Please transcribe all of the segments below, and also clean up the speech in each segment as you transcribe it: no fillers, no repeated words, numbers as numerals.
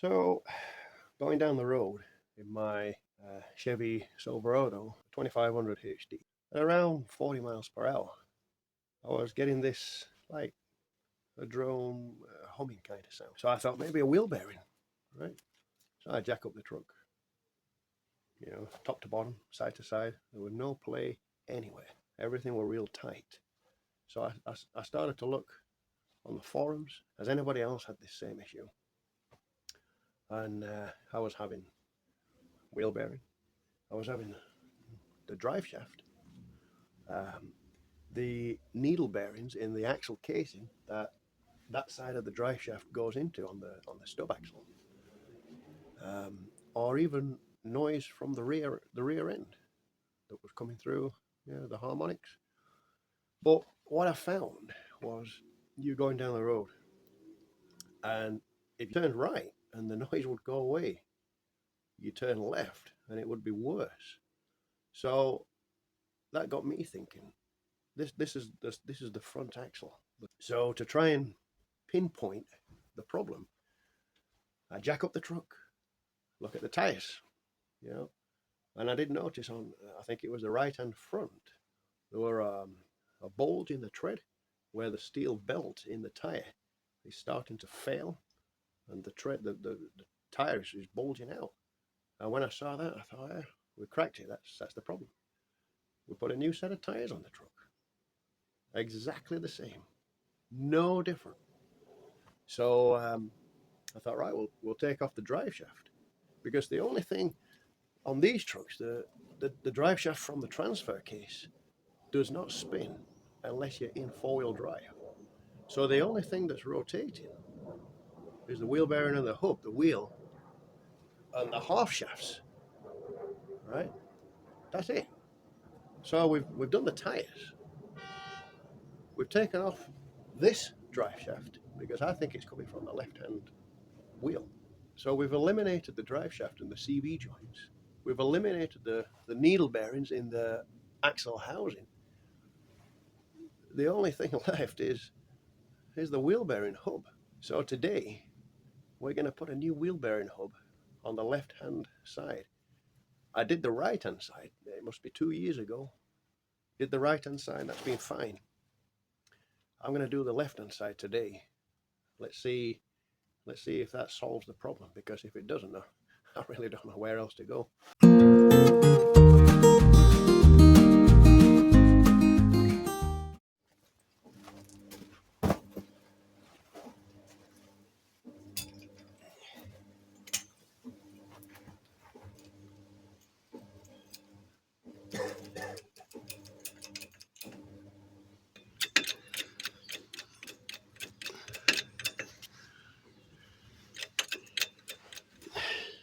So, going down the road in my Chevy Silverado 2500HD at around 40 miles per hour, I was getting this like a drone humming kind of sound. So I thought maybe a wheel bearing, right? So I jack up the truck, top to bottom, side to side. There was no play anywhere. Everything were real tight. So I started to look on the forums. Has anybody else had this same issue? And I was having wheel bearing. I was having the drive shaft, the needle bearings in the axle casing that side of the drive shaft goes into on the stub axle, or even noise from the rear end that was coming through, the harmonics. But what I found was you going down the road, and if you turned right and the noise would go away, you turn left and it would be worse. So that got me thinking. This is the front axle. So to try and pinpoint the problem, I jack up the truck, look at the tires, and I did notice on, I think it was the right hand front, there were a bulge in the tread where the steel belt in the tire is starting to fail, and the tread, the tire is bulging out. And when I saw that, I thought, yeah, we cracked it. That's the problem. We put a new set of tires on the truck, exactly the same, no different. So I thought, right, we'll take off the drive shaft, because the only thing on these trucks, the drive shaft from the transfer case does not spin unless you're in four-wheel drive. So the only thing that's rotating is the wheel bearing and the hub, the wheel, and the half shafts, right? That's it. So we've done the tires. We've taken off this drive shaft because I think it's coming from the left-hand wheel. So we've eliminated the drive shaft and the CV joints. We've eliminated the needle bearings in the axle housing. The only thing left is the wheel bearing hub. So today, we're going to put a new wheel bearing hub on the left-hand side. I did the right-hand side. It must be 2 years ago. Did the right-hand side. That's been fine. I'm going to do the left-hand side today. Let's see if that solves the problem, because if it doesn't, I really don't know where else to go.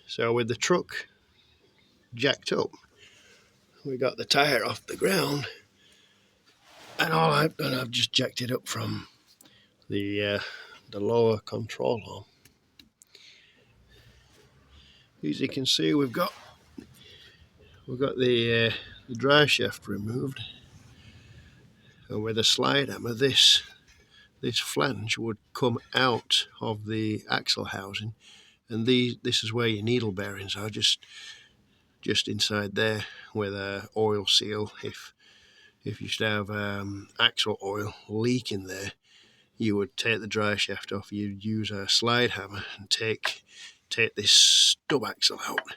So with the truck jacked up, we got the tire off the ground, and all I've done, I've just jacked it up from the lower control arm. As you can see, we've got the drive shaft removed, and with a slide hammer, this flange would come out of the axle housing, and this is where your needle bearings are, just inside there, with a oil seal. If you should have axle oil leaking there, you would take the drive shaft off. You'd use a slide hammer and take this stub axle out,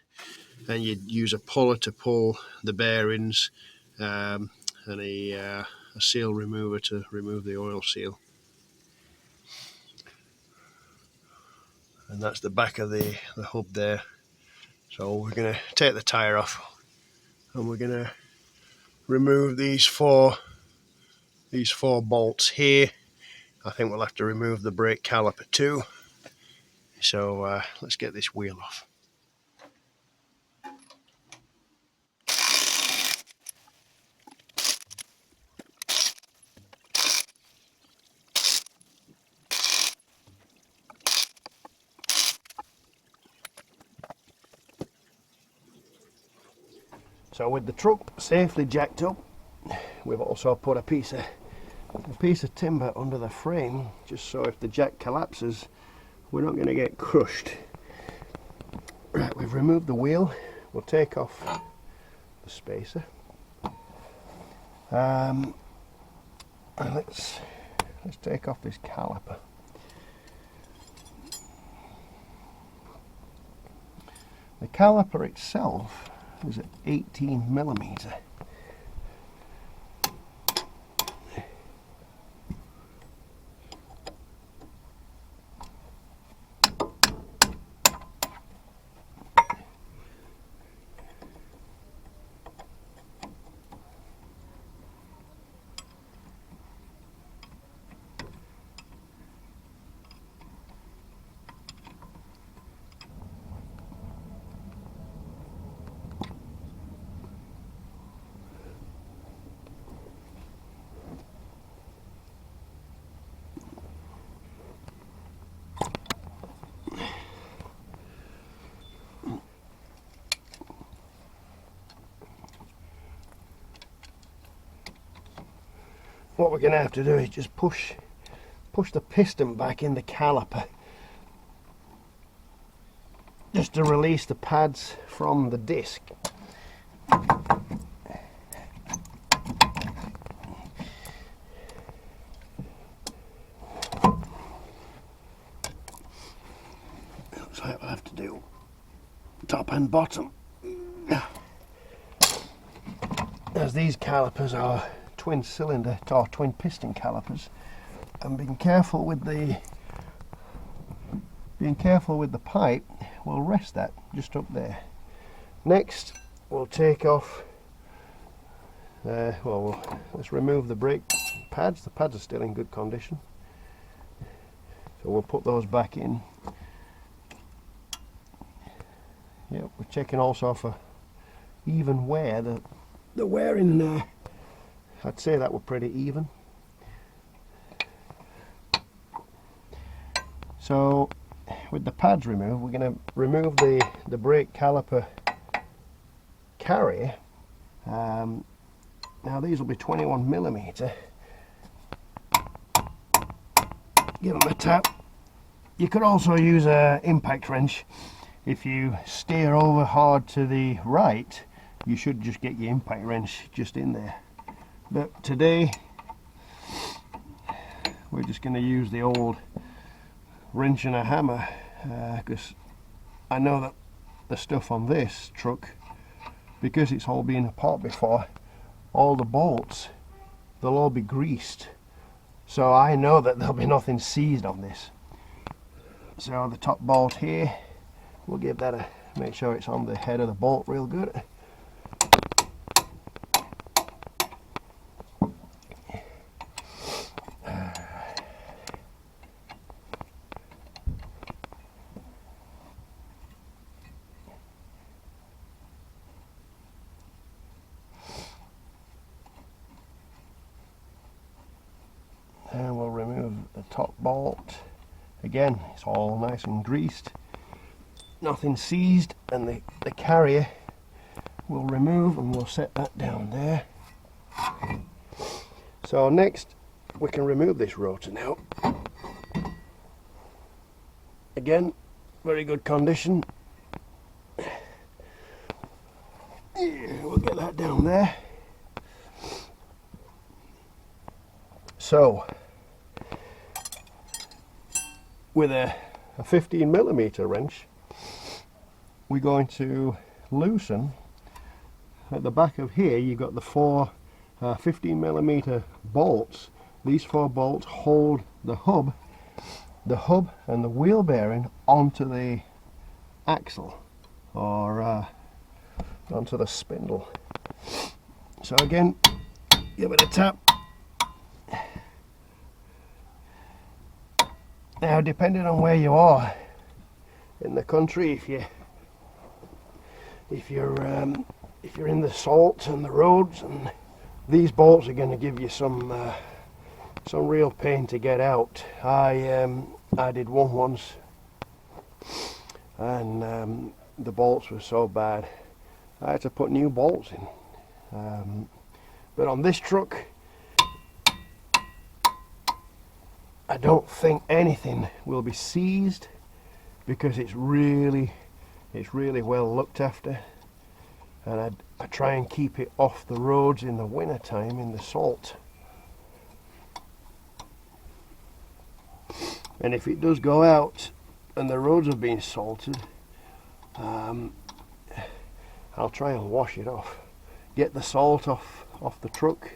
and you'd use a puller to pull the bearings, and a seal remover to remove the oil seal. And that's the back of the hub there. So we're going to take the tire off, and we're going to remove these four bolts here. I think we'll have to remove the brake caliper too. So let's get this wheel off. So with the truck safely jacked up, we've also put a piece of timber under the frame, just so if the jack collapses, we're not going to get crushed. we've removed the wheel, we'll take off the spacer. And let's take off this caliper. The caliper itself is at 18mm. What we're going to have to do is just push the piston back in the caliper just to release the pads from the disc. Looks like we'll have to do top and bottom, as these calipers are twin cylinder or twin piston calipers, and being careful with the pipe, we'll rest that just up there. Next we'll take off let's remove the brake pads. The pads are still in good condition, so we'll put those back in. Yep, we're checking also for even wear. The wear in there, I'd say that were pretty even. So with the pads removed, we're going to remove the brake caliper carrier. Now these will be 21mm. Give them a tap. You could also use an impact wrench. If you steer over hard to the right, you should just get your impact wrench just in there. But today we're just going to use the old wrench and a hammer, because I know that the stuff on this truck, because it's all been apart before, all the bolts, they'll all be greased, so I know that there'll be nothing seized on this. So the top bolt here, we'll give that a, make sure it's on the head of the bolt real good. And we'll remove the top bolt. Again, it's all nice and greased, nothing seized, and the carrier we'll remove, and we'll set that down there. So next we can remove this rotor now. Again, very good condition. We'll get that down there. So with a 15mm wrench, we're going to loosen at the back of here. You've got the four 15mm bolts. These four bolts hold the hub and the wheel bearing onto the axle, or onto the spindle. So again, give it a tap. Now, depending on where you are in the country, if you're in the salt and the roads, and these bolts are going to give you some real pain to get out. I did one once, and the bolts were so bad I had to put new bolts in. But on this truck, I don't think anything will be seized, because it's really It's really well looked after, and I try and keep it off the roads in the winter time in the salt. And if it does go out and the roads have been salted, I'll try and wash it off, get the salt off the truck,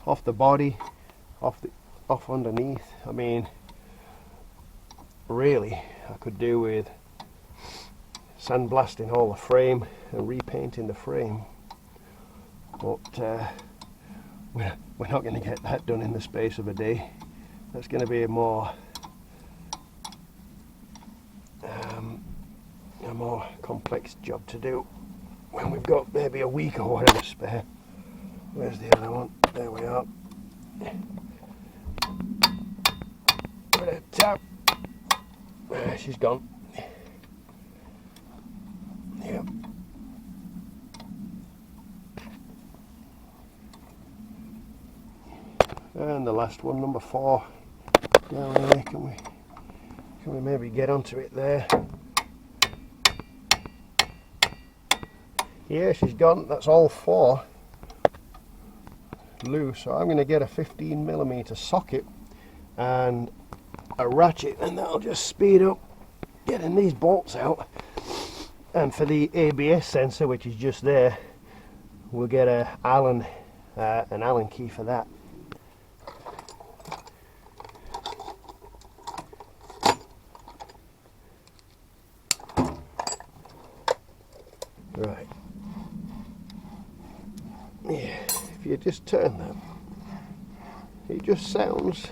off the body, off underneath. I mean, really, I could do with sandblasting all the frame and repainting the frame, but we're not going to get that done in the space of a day. That's going to be a more complex job to do when we've got maybe a week or whatever spare. Where's the other one? There we are. With a tap. She's gone. Yep. And the last one, number 4. Down there. Can we maybe get onto it there? Yeah, she's gone. That's all 4 loose. So I'm going to get a 15mm socket and a ratchet, and that'll just speed up getting these bolts out. And for the ABS sensor, which is just there, we'll get an Allen key for that. Right. Yeah, if you just turn that, it just sounds.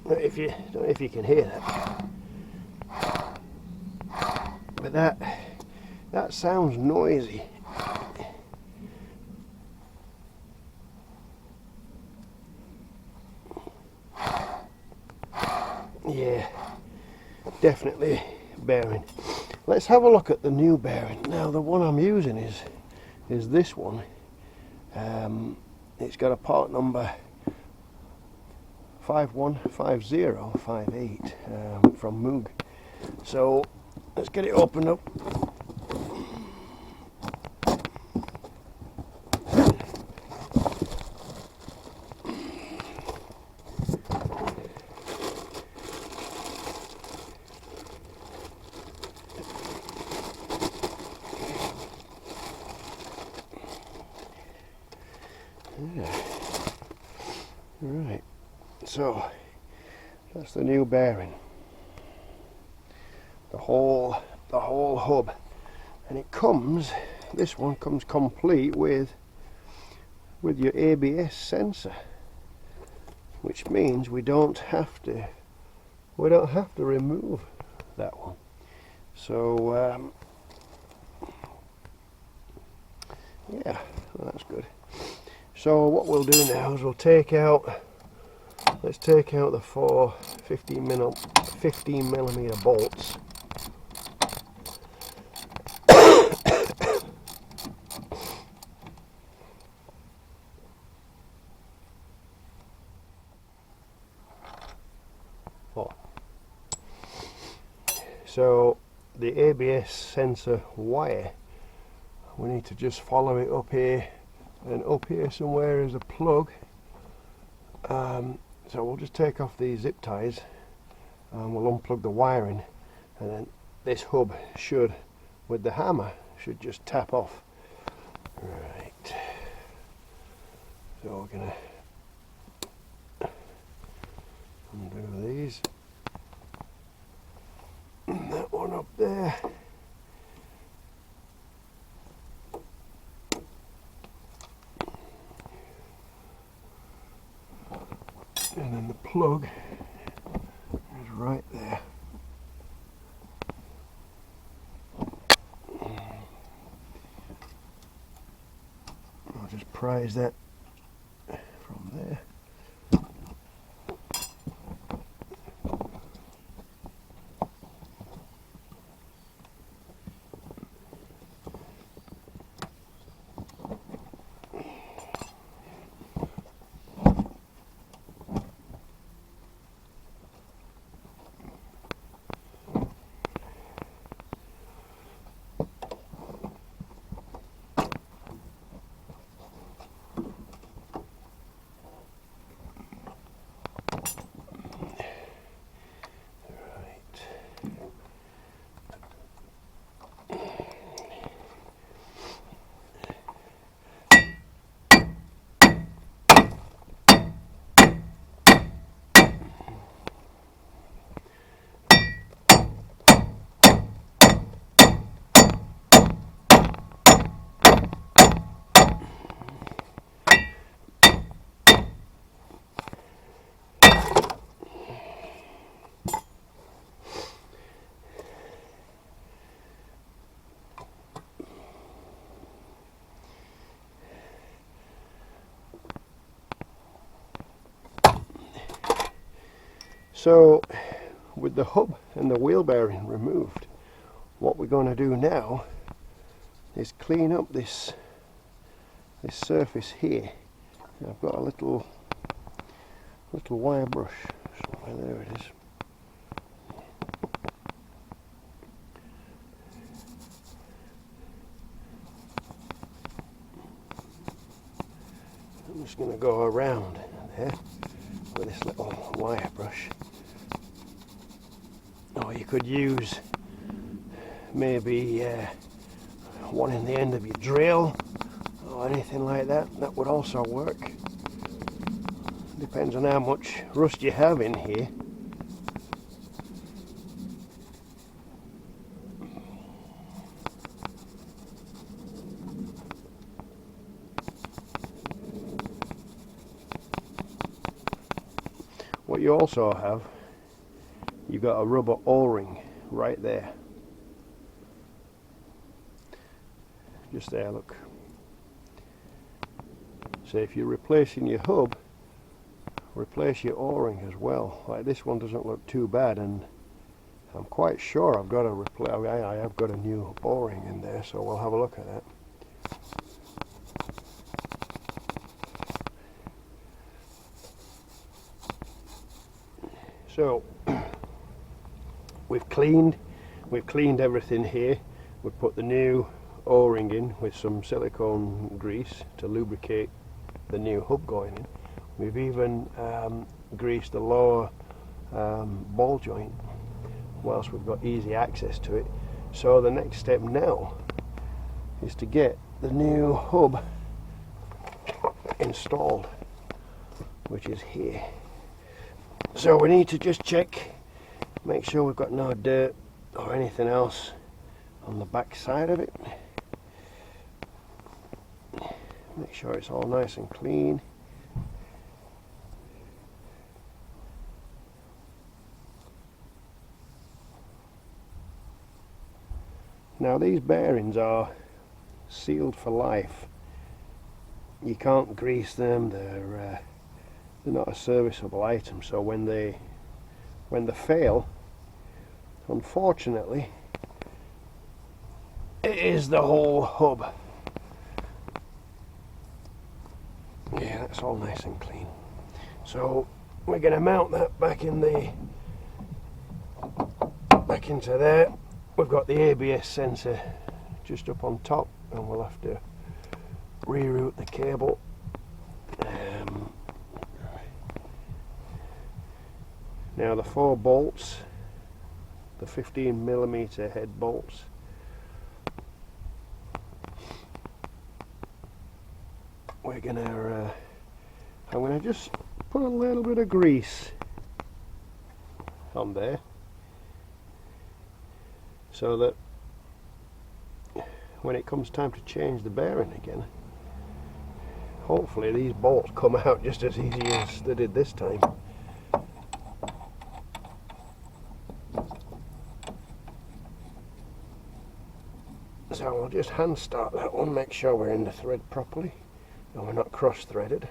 Don't know if you can hear that, but that sounds noisy. Yeah, definitely bearing. Let's have a look at the new bearing. Now the one I'm using is this one. It's got a part number 515058 from Moog. So let's get it opened up. Right, so that's the new bearing, the whole hub, and it comes. This one comes complete with your ABS sensor, which means we don't have to remove that one. So yeah, well, that's good. So what we'll do now is let's take out the 4 15mm bolts. So the ABS sensor wire, we need to just follow it up here, and up here somewhere is a plug. So we'll just take off these zip ties and we'll unplug the wiring, and then this hub should, with the hammer, should just tap off. Right, so we're gonna undo these, and that one up there. And then the plug is right there. I'll just prise that from there. So with the hub and the wheel bearing removed, what we're going to do now is clean up this surface here. I've got a little wire brush somewhere. There it is. I'm just going to go around there with this little wire brush. Or you could use maybe one in the end of your drill or anything like that. That would also work. Depends on how much rust you have in here. What you also have, you've got a rubber O-ring right there. Just there, look. So if you're replacing your hub, replace your O-ring as well. Like this one doesn't look too bad, and I'm quite sure I've got I have got a new O-ring in there, so we'll have a look at that. So we've cleaned everything here. We've put the new O-ring in with some silicone grease to lubricate the new hub going in. We've even greased the lower ball joint whilst we've got easy access to it. So the next step now is to get the new hub installed, which is here. So we need to just check, make sure we've got no dirt or anything else on the back side of it. Make sure it's all nice and clean. Now these bearings are sealed for life. You can't grease them. They're not a serviceable item. So when they fail, unfortunately, it is the whole hub. Yeah, that's all nice and clean. So we're going to mount that back into there. We've got the ABS sensor just up on top, and we'll have to reroute the cable. Now the 4 bolts, the 15mm head bolts, I'm gonna just put a little bit of grease on there, so that when it comes time to change the bearing again, hopefully these bolts come out just as easy as they did this time. So we'll just hand start that one, make sure we're in the thread properly and we're not cross threaded.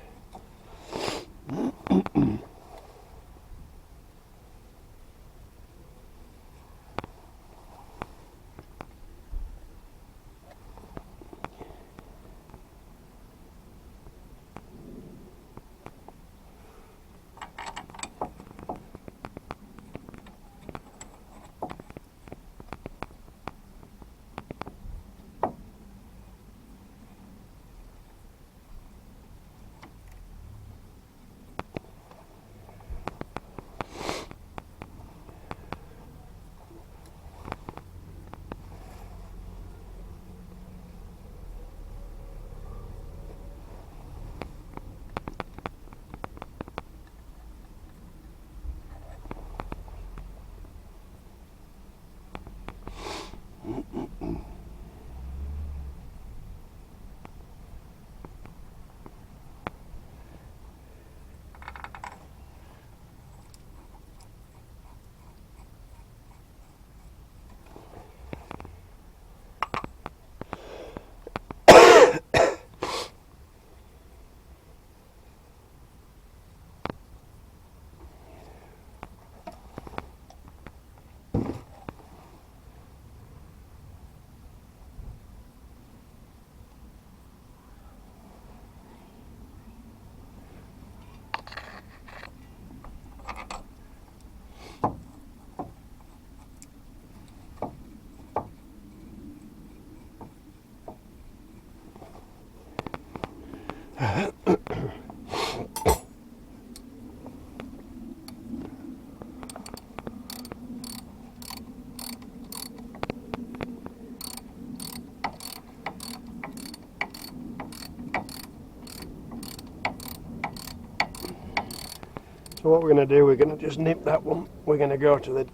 So what we're going to do, we're going to just nip that one. We're going to go to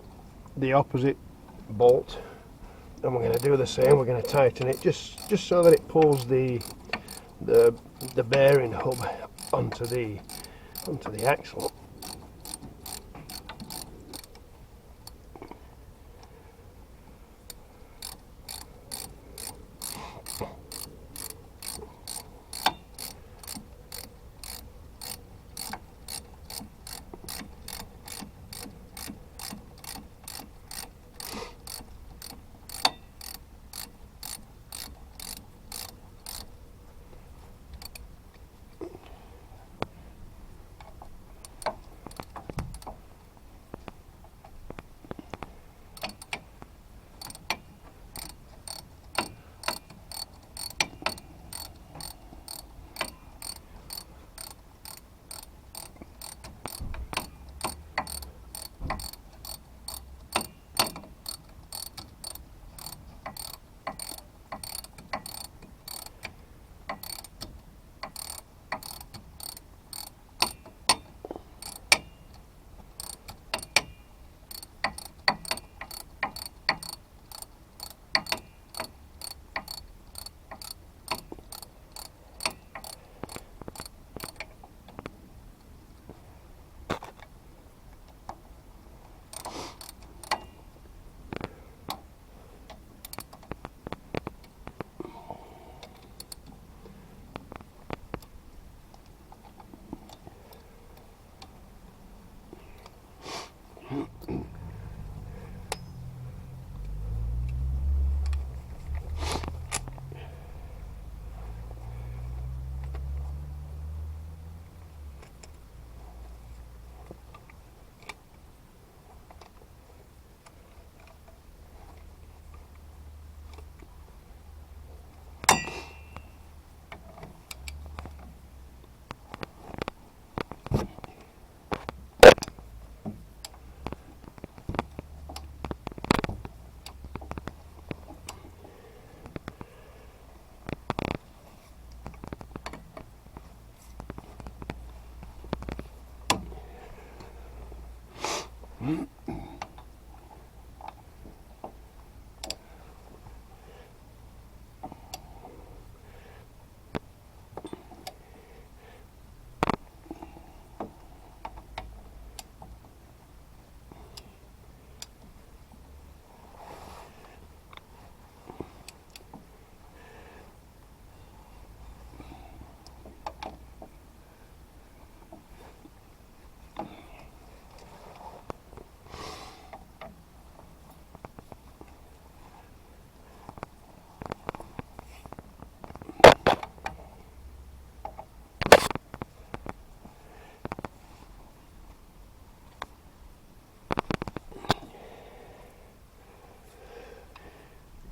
the opposite bolt, and we're going to do the same. We're going to tighten it just so that it pulls the bearing hub onto the axle.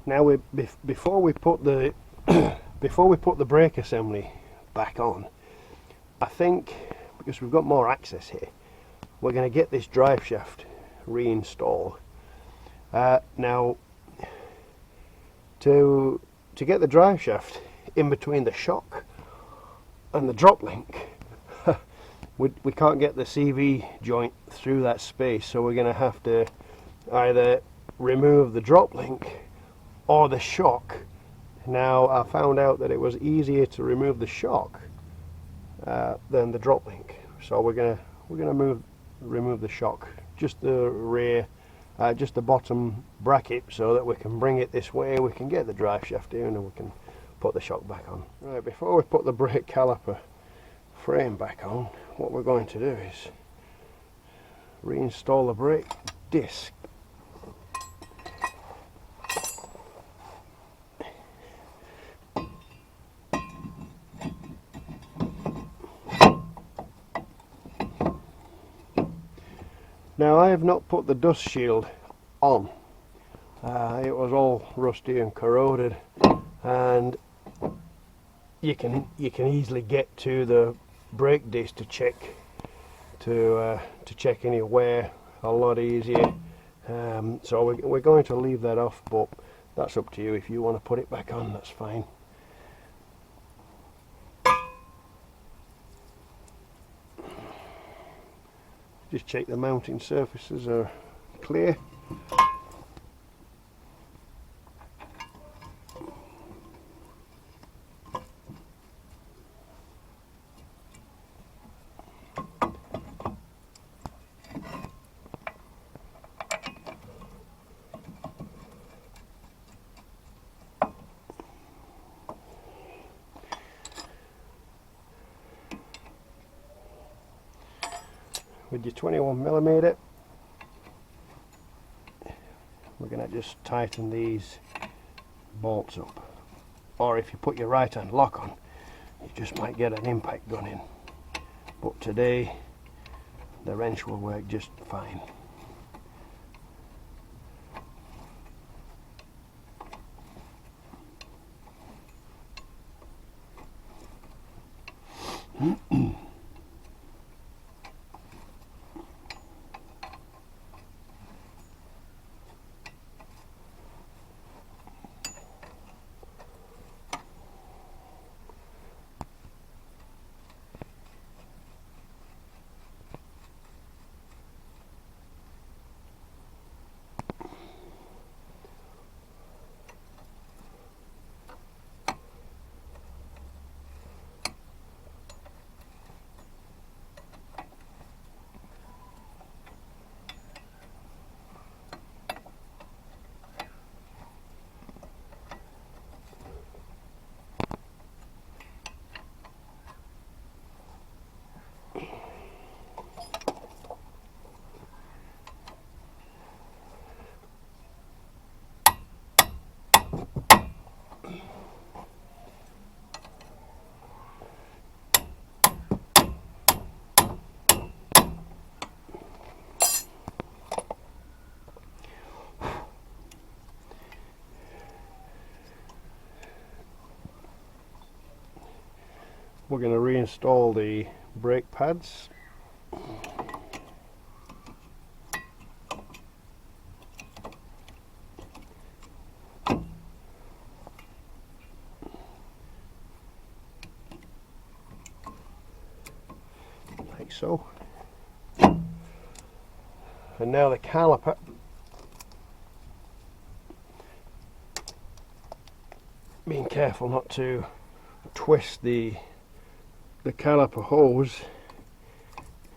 Now before we put the brake assembly back on, I think, because we've got more access here, we're going to get this drive shaft reinstalled. Now, to get the drive shaft in between the shock and the drop link, we can't get the CV joint through that space, so we're going to have to either remove the drop link or the shock. Now, I found out that it was easier to remove the shock than the drop link, so we're gonna remove the shock, just the rear, just the bottom bracket, so that we can bring it this way. We can get the drive shaft in, and we can put the shock back on. Right, before we put the brake caliper frame back on, what we're going to do is reinstall the brake disc. Now, I have not put the dust shield on. It was all rusty and corroded, and you can easily get to the brake disc to check any wear a lot easier. So we're going to leave that off, but that's up to you. If you want to put it back on, that's fine. Just check the mounting surfaces are clear. With your 21mm, we're going to just tighten these bolts up. Or if you put your right hand lock on, you just might get an impact gun in. But today, the wrench will work just fine. We're going to reinstall the brake pads. Like so. And now the caliper. Being careful not to twist the caliper hose,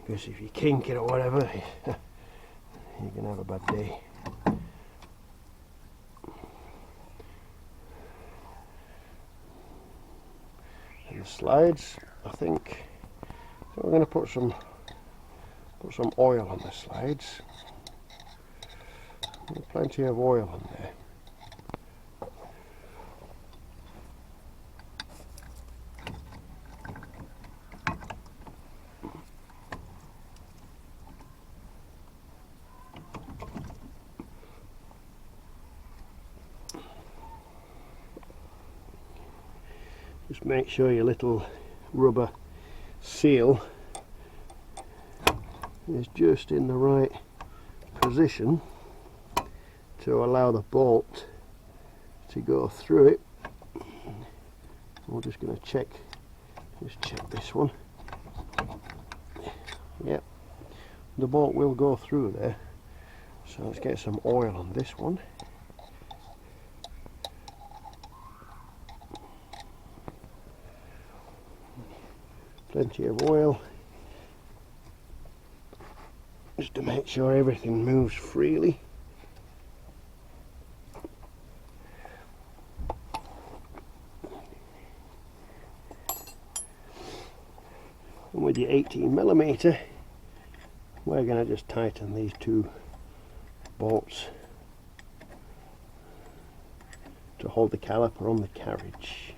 because if you kink it or whatever, you can have a bad day. And the slides, I think, so we're going to put some oil on the slides. Plenty of oil on there. Just make sure your little rubber seal is just in the right position to allow the bolt to go through it. We're just going to check this one. Yep, the bolt will go through there. So let's get some oil on this one. Plenty of oil, just to make sure everything moves freely. And with your 18mm, we're going to just tighten these two bolts to hold the caliper on the carriage.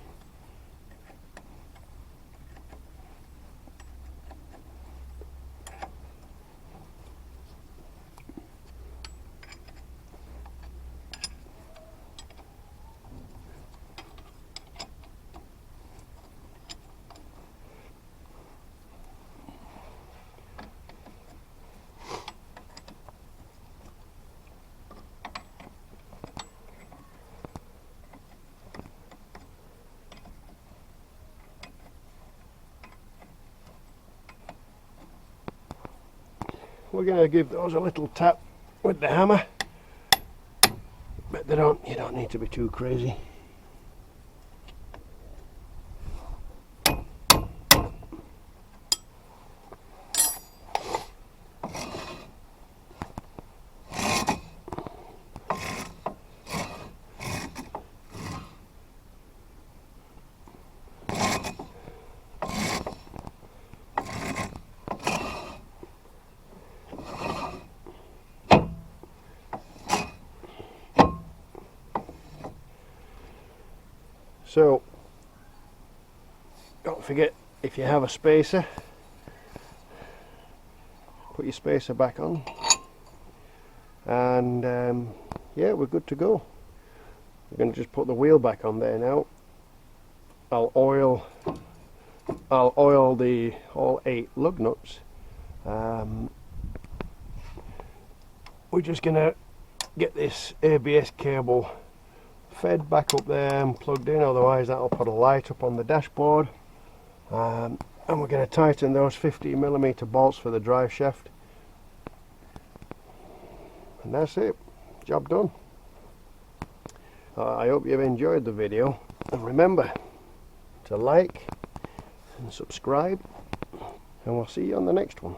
we're going to give those a little tap with the hammer, but you don't need to be too crazy. So don't forget, if you have a spacer, put your spacer back on, and yeah, we're good to go. We're going to just put the wheel back on there now. I'll oil the all 8 lug nuts. We're just going to get this ABS cable fed back up there and plugged in, otherwise that'll put a light up on the dashboard. And we're going to tighten those 15mm bolts for the drive shaft, and that's it, job done. I hope you've enjoyed the video, and remember to like and subscribe, and we'll see you on the next one.